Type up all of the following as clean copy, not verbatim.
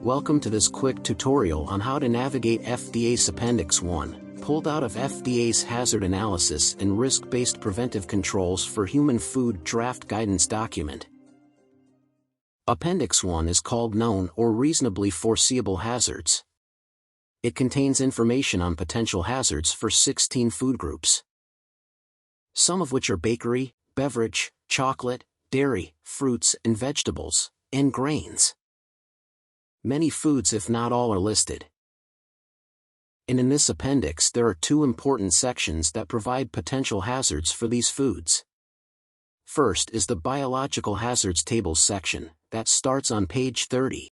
Welcome to this quick tutorial on how to navigate FDA's Appendix 1, pulled out of FDA's Hazard Analysis and Risk-Based Preventive Controls for Human Food Draft Guidance document. Appendix 1 is called Known or Reasonably Foreseeable Hazards. It contains information on potential hazards for 16 food groups, some of which are bakery, beverage, chocolate, dairy, fruits and vegetables, and grains. Many foods, if not all, are listed. And in this appendix there are two important sections that provide potential hazards for these foods. First is the Biological Hazards Tables section, that starts on page 30.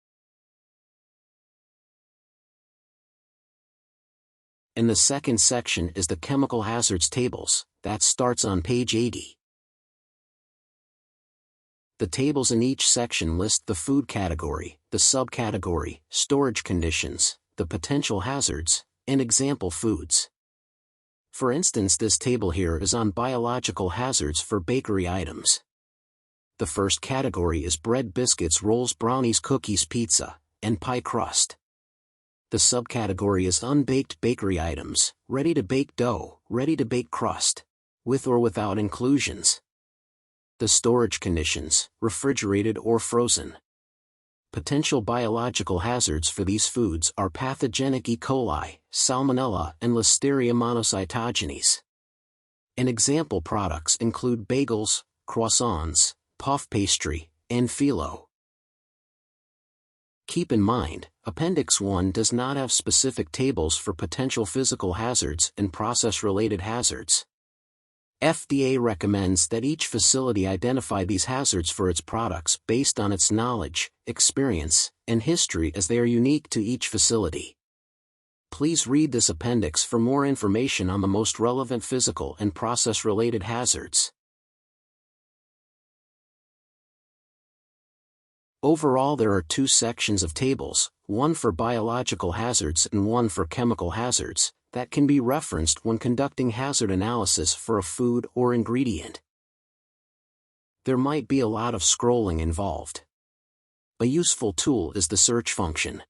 And the second section is the Chemical Hazards Tables, that starts on page 80. The tables in each section list the food category, the subcategory, storage conditions, the potential hazards, and example foods. For instance, this table here is on biological hazards for bakery items. The first category is bread, biscuits, rolls, brownies, cookies, pizza, and pie crust. The subcategory is unbaked bakery items, ready-to-bake dough, ready-to-bake crust, with or without inclusions. The storage conditions, refrigerated or frozen. Potential biological hazards for these foods are pathogenic E. coli, Salmonella and Listeria monocytogenes. And example products include bagels, croissants, puff pastry, and phyllo. Keep in mind, Appendix 1 does not have specific tables for potential physical hazards and process-related hazards. FDA recommends that each facility identify these hazards for its products based on its knowledge, experience, and history, as they are unique to each facility. Please read this appendix for more information on the most relevant physical and process-related hazards. Overall, there are two sections of tables, one for biological hazards and one for chemical hazards, that can be referenced when conducting hazard analysis for a food or ingredient. There might be a lot of scrolling involved. A useful tool is the search function.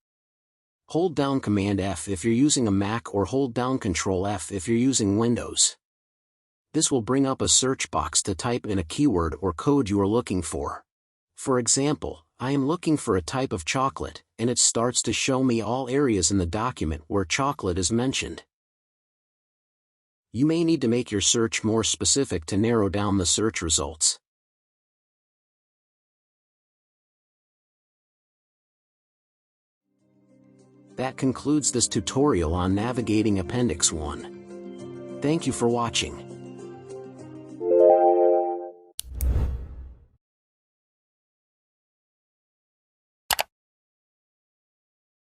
Hold down Command F if you're using a Mac or hold down Control F if you're using Windows. This will bring up a search box to type in a keyword or code you are looking for. For example, I am looking for a type of chocolate, and it starts to show me all areas in the document where chocolate is mentioned. You may need to make your search more specific to narrow down the search results. That concludes this tutorial on navigating Appendix 1. Thank you for watching.